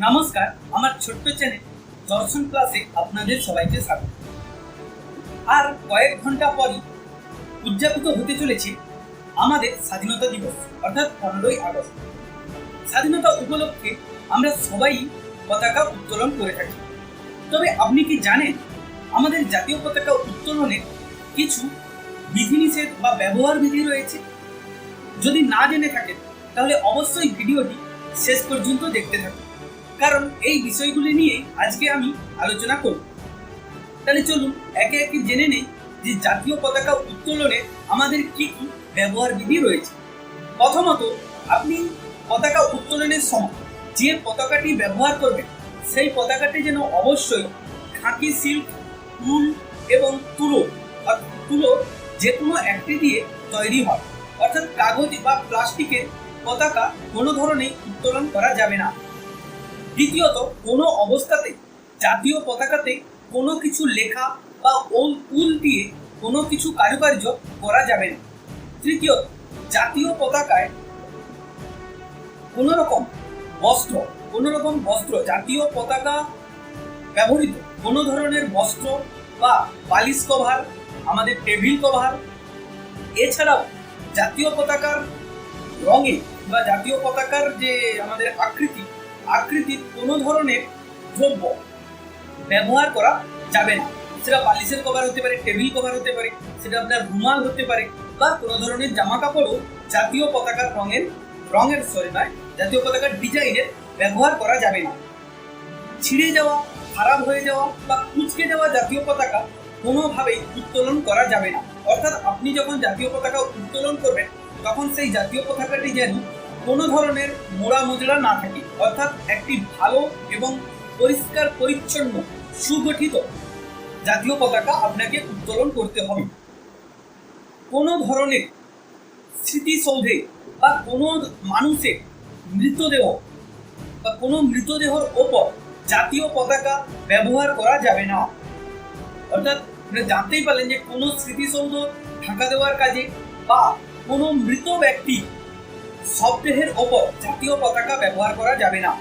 নমস্কার, আমার ছোট্ট চ্যানেল দর্শন ক্লাসে আপনাদের সবাইকে স্বাগত। আর কয়েক ঘন্টা পরই উদযাপিত হতে চলেছে আমাদের স্বাধীনতা দিবস, অর্থাৎ 15ই আগস্ট। স্বাধীনতা উপলক্ষে আমরা সবাই পতাকা উত্তোলন করে থাকি। তবে আপনি কি জানেন আমাদের জাতীয় পতাকা উত্তোলনের কিছু বিধিনিষেধ বা ব্যবহার বিধি রয়েছে? যদি না জেনে থাকেন তাহলে অবশ্যই ভিডিওটি শেষ পর্যন্ত দেখতে থাকুন, কারণ এই বিষয়গুলি নিয়ে আজকে আমি আলোচনা করব। তাহলে চলুন একে একে জেনে নেই যে জাতীয় পতাকা উত্তোলনে আমাদের কি কি ব্যবহার বিধি রয়েছে। প্রথমত, আপনি পতাকা উত্তোলনের সময় যে পতাকাটি ব্যবহার করবেন সেই পতাকাটি যেন অবশ্যই খাঁটি সিল্ক, উল এবং তুলো যে কোনো একটি দিয়ে তৈরি হয়, অর্থাৎ কাগজ বা প্লাস্টিকের পতাকা কোনো ধরনের উত্তোলন করা যাবে না। দ্বিতীয়ত, কোনো অবস্থাতে জাতীয় পতাকাতে কোনো কিছু লেখা বা উল দিয়ে কোনো কিছু কারুকার্য করা যাবে না। তৃতীয়ত, জাতীয় পতাকায় কোনো রকম বস্ত্র জাতীয় পতাকা ব্যবহৃত কোনো ধরনের বস্ত্র বা বালিশ কভার, আমাদের টেবিল কভার, এছাড়াও জাতীয় পতাকার রঙে বা জাতীয় পতাকার যে আমাদের আকৃতির কোনো ধরনের দ্রব্য ব্যবহার করা যাবে না। সেটা বালিশের কভার হতে পারে, টেবিল কভার হতে পারে, সেটা আপনার রুমাল হতে পারে, বা কোনো ধরনের জামা কাপড়ও জাতীয় পতাকার জাতীয় পতাকার ডিজাইনের ব্যবহার করা যাবে না। ছিঁড়ে যাওয়া, খারাপ হয়ে যাওয়া বা কুঁচকে যাওয়া জাতীয় পতাকা কোনোভাবেই উত্তোলন করা যাবে না। অর্থাৎ আপনি যখন জাতীয় পতাকা উত্তোলন করবেন তখন সেই জাতীয় পতাকাটি যেন কোনো ধরনের মোড়া মোজড়া না থাকে, অর্থাৎ একটি ভালো এবং পরিষ্কার পরিচ্ছন্ন সুগঠিত জাতীয় পতাকা আপনাকে উত্তোলন করতে হবে। কোনো ধরনের স্মৃতিসৌধে বা কোনো মানুষের মৃতদেহ বা কোনো মৃতদেহর ওপর জাতীয় পতাকা ব্যবহার করা যাবে না। অর্থাৎ জানতেই পারলেন যে কোনো স্মৃতিসৌধ ঢাকা দেওয়ার কাজে বা কোনো মৃত ব্যক্তি শবদেহের ওপর জাতীয় পতাকা ব্যবহার করা যাবে না।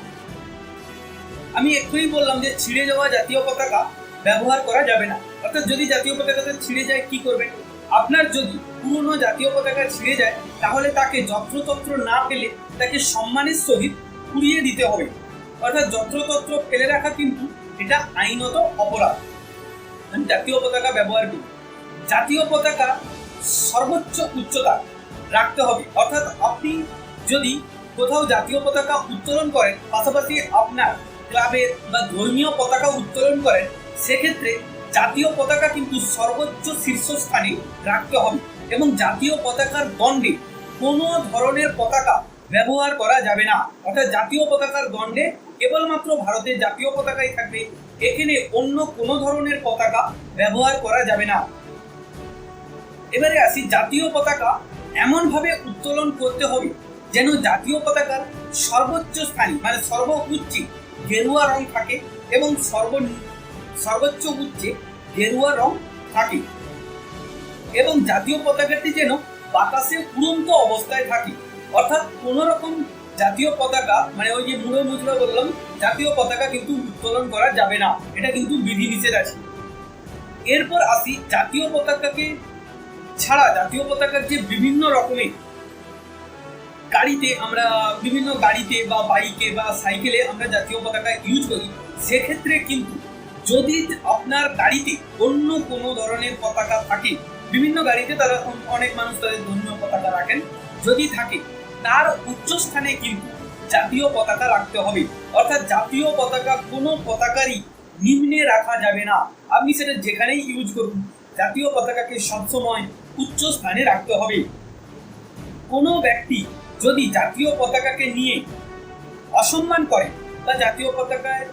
আমি এক্ষুনি বললাম যে ছিঁড়ে যাওয়া জাতীয় পতাকা ব্যবহার করা যাবে না। অর্থাৎ যদি জাতীয় পতাকাটা ছিঁড়ে যায় কি করবেন? আপনার যদি পুরনো জাতীয় পতাকা ছিঁড়ে যায় তাহলে তাকে যত্রতত্র না ফেলে তাকে সম্মানের সহিত পুড়িয়ে দিতে হবে। অর্থাৎ যত্রতত্র ফেলে রাখা কিন্তু এটা আইনত অপরাধ। জাতীয় পতাকা ব্যবহার করি, জাতীয় পতাকা সর্বোচ্চ উচ্চতা রাখতে হবে। অর্থাৎ আপনি যদি কোথাও জাতীয় পতাকা উত্তোলন করেন, পাশাপাশি আপনার ক্লাবের বা ধর্মীয় পতাকা উত্তোলন করেন, সেক্ষেত্রে জাতীয় পতাকা কিন্তু সর্বোচ্চ শীর্ষস্থানে রাখতে হবে এবং জাতীয় পতাকার দণ্ডে কোনো ধরনের পতাকা ব্যবহার করা যাবে না। অর্থাৎ জাতীয় পতাকার দণ্ডে কেবলমাত্র ভারতের জাতীয় পতাকাই থাকবে, এখানে অন্য কোনো ধরনের পতাকা ব্যবহার করা যাবে না। এবারে আসি, জাতীয় পতাকা এমনভাবে উত্তোলন করতে হবে যেন জাতীয় পতাকার সর্বোচ্চ স্থানে মানে সর্বোচ্চে গেরুয়া রং থাকে এবং সর্বোচ্চ উচ্চে গেরুয়া রং থাকে এবং জাতীয় পতাকাটি যেন বাতাসে উড়ন্ত অবস্থায় থাকে। অর্থাৎ কোনো রকম জাতীয় পতাকা মানে ওই যে মুড়ো মুচড়ো বললাম, জাতীয় পতাকা কিন্তু উত্তোলন করা যাবে না, এটা কিন্তু বিধিনিষেধ আছে। এরপর আসি, জাতীয় পতাকাকে ছাড়া জাতীয় পতাকার যে বিভিন্ন রকমের বিভিন্ন গাড়িতে বা বাইকে বা সাইকেলে আমরা জাতীয় পতাকা ইউজ করি, সেক্ষেত্রে কিন্তু যদি আপনার গাড়িতে অন্য কোনো ধরনের পতাকা থাকে, বিভিন্ন গাড়িতে তারা অনেক মানুষ তাদের ধর্মীয় পতাকা রাখেন, যদি থাকে তার উচ্চস্থানে কিন্তু জাতীয় পতাকা রাখতে হবে। অর্থাৎ জাতীয় পতাকা কোনো পতাকারই নিম্নে রাখা যাবে না। আপনি সেটা যেখানেই ইউজ করুন, জাতীয় পতাকাকে সবসময় উচ্চ স্থানে রাখতে হবে। কোনো ব্যক্তি যদি জাতীয় পতাকাকে নিয়ে অসম্মান করে বা জাতীয় পতাকায়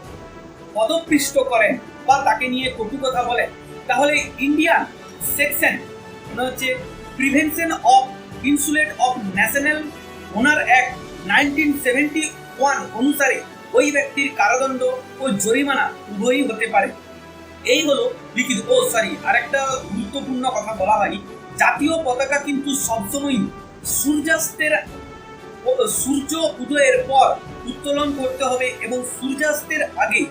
পদপৃষ্ট করেন বা তাকে নিয়ে কটু কথা বলেন, তাহলে Indian section prevention of insulate of national honour act 1971 অনুসারে ওই ব্যক্তির কারাদণ্ড ও জরিমানা উভয়ই হতে পারে। এই হলো লিখিত। আরেকটা গুরুত্বপূর্ণ কথা বলা হয়নি, জাতীয় পতাকা কিন্তু সবসময় সূর্য উদয়ের পর উত্তোলন করতে হবে এবং সূর্যাস্তের আগে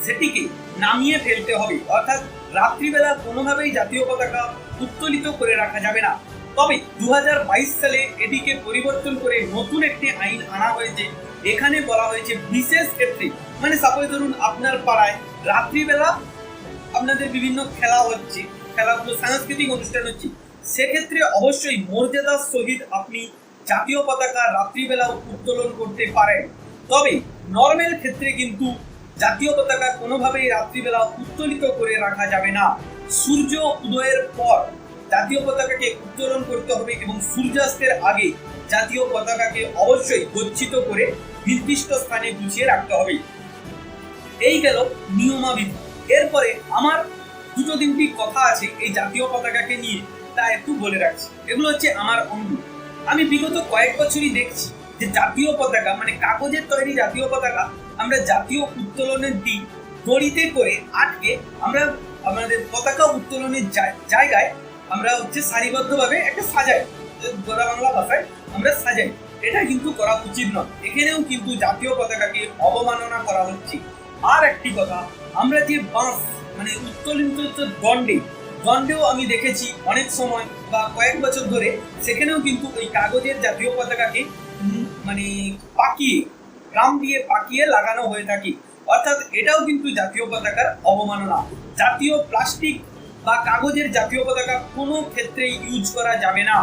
সেটিকে নামিয়ে ফেলতে হবে। অর্থাৎ রাত্রিবেলা কোনোভাবেই জাতীয় পতাকা উত্তোলিত করে রাখা যাবে না। তবে 2022 সালে এটিকে পরিবর্তন করে নতুন একটি আইন আনা হয়েছে। এখানে বলা হয়েছে বিশেষ ক্ষেত্রে, মানে সাপোজ ধরুন আপনার পাড়ায় রাত্রিবেলা আপনাদের বিভিন্ন খেলা হচ্ছে, খেলাগুলো সাংস্কৃতিক অনুষ্ঠান হচ্ছে, সেক্ষেত্রে অবশ্যই মর্যাদার সহিত আপনি জাতীয় পতাকা রাত্রিবেলা উত্তোলন করতে পারেন। তবে নর্মাল ক্ষেত্রে কিন্তু জাতীয় পতাকা কোনোভাবেই রাত্রিবেলা উত্তোলিত করে রাখা যাবে না। সূর্য উদয়ের পর জাতীয় পতাকাকে উত্তোলন করতে হবে এবং সূর্যাস্তের আগে জাতীয় পতাকাকে অবশ্যই গচ্ছিত করে নির্দিষ্ট স্থানে গুছিয়ে রাখতে হবে। এই গেল নিয়মাবলী। এরপরে আমার দুটো তিনটি কথা আছে এই জাতীয় পতাকাকে নিয়ে, তা একটু বলে রাখছি। এগুলো হচ্ছে আমার অনুভূতি। আমি বিগত কয়েক বছরই দেখছি যে জাতীয় পতাকা, মানে কাগজের তৈরি জাতীয় পতাকা, আমরা জাতীয় উত্তোলনের দিন দড়িতে করে আটকে আমরা আমাদের পতাকা উত্তোলনের জায়গায় আমরা হচ্ছে সারিবদ্ধভাবে একটা সাজাই, গোড়া বাংলা ভাষায় আমরা সাজাই। এটা কিন্তু করা উচিত নয়। এখানেও কিন্তু জাতীয় পতাকাকে অবমাননা করা হচ্ছে। আর একটি কথা, আমরা যে বাঁশ, মানে উত্তোলিত দণ্ডেও আমি দেখেছি অনেক সময় বা কয়েক বছর ধরে, সেখানেও কিন্তু ওই কাগজের জাতীয় পতাকাকে মানে পাকিয়ে, গাম দিয়ে পাকিয়ে লাগানো হয়ে থাকে। অর্থাৎ এটাও কিন্তু জাতীয় পতাকার অবমাননা। জাতীয় প্লাস্টিক বা কাগজের জাতীয় পতাকা কোনো ক্ষেত্রেই ইউজ করা যাবে না।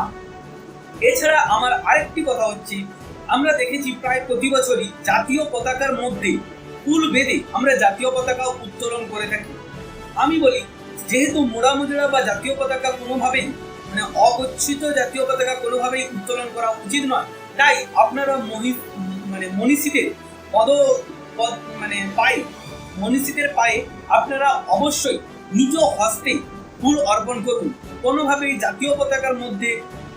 এছাড়া আমার আরেকটি কথা হচ্ছে, আমরা দেখেছি প্রায় প্রতি বছরই জাতীয় পতাকার মধ্যে ফুল বেঁধে আমরা জাতীয় পতাকা উত্তোলন করে থাকি। আমি বলি, যেহেতু মোড়া বা জাতীয় পতাকা কোনোভাবেই, মানে অগচ্ছিত জাতীয় পতাকা কোনোভাবেই উত্তোলন করা উচিত নয়, তাই আপনারা মনীষীদের মনীষীদের পায়ে আপনারা অবশ্যই নিজ হস্তে ফুল অর্পণ করুন। কোনোভাবেই জাতীয় পতাকার মধ্যে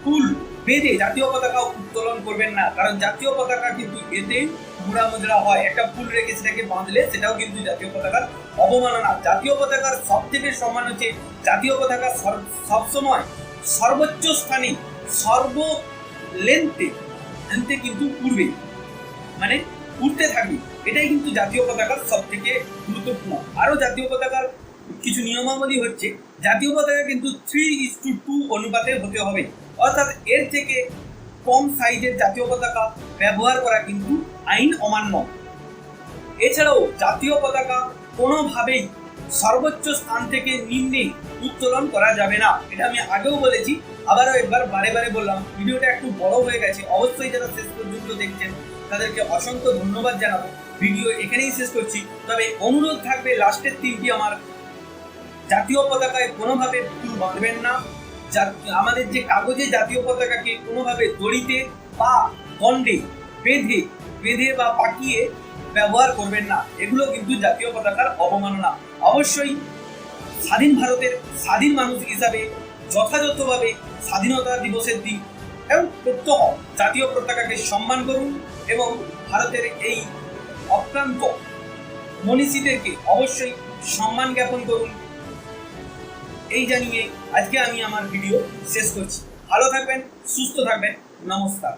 ফুল বেঁধে জাতীয় পতাকা উত্তোলন করবেন না, কারণ জাতীয় পতাকা কিন্তু এতে মোড়া হয়। একটা ফুল রেখে সেটাকে বাঁধলে সেটাও কিন্তু জাতীয় পতাকার অবমাননা। জাতীয় পতাকার সব থেকে সম্মান হচ্ছে জাতীয় পতাকা সবসময় সর্বোচ্চ স্থানে লেন্থে কিন্তু উড়বে, মানে উড়তে থাকবে। এটাই কিন্তু জাতীয় পতাকার সব থেকে গুরুত্বপূর্ণ। আরও জাতীয় পতাকার কিছু নিয়মাবলী হচ্ছে, জাতীয় পতাকা কিন্তু 3:2 অনুপাতে হতে হবে। অর্থাৎ এর থেকে কম সাইজের জাতীয় পতাকা ব্যবহার করা কিন্তু আইন অমান্য। এছাড়াও জাতীয় পতাকা কোনোভাবেই সর্বোচ্চ স্থান থেকে নিম্নে উত্তোলন করা যাবে না। এটা আমি আগেও বলেছি, আবারও একবার বারে বললাম। ভিডিওটা একটু বড় হয়ে গেছে, অবশ্যই যারা শেষ পর্যন্ত দেখছেন তাদেরকে অসংখ্য ধন্যবাদ জানাবো। ভিডিও এখানেই শেষ করছি। তবে অনুরোধ থাকবে, লাস্টের তিনটি আমার, জাতীয় পতাকায় কোনোভাবে ফুল বাঁধবেন না। আমাদের যে কাগজে জাতীয় পতাকাকে কোনোভাবে দড়িতে বা দণ্ডে বেঁধে বা পাকিয়ে ব্যবহার করবেন না। এগুলো কিন্তু জাতীয় পতাকার অবমাননা। অবশ্যই স্বাধীন ভারতের স্বাধীন মানুষ হিসাবে যথাযথভাবে স্বাধীনতা দিবসের দিন এবং প্রত্যহ জাতীয় পতাকাকে সম্মান করুন এবং ভারতের এই অক্লান্ত মনীষীদেরকে অবশ্যই সম্মান জ্ঞাপন করুন। এই জানিয়ে আজকে আমি আমার ভিডিও শেষ করছি। ভালো থাকবেন, সুস্থ থাকবেন। নমস্কার।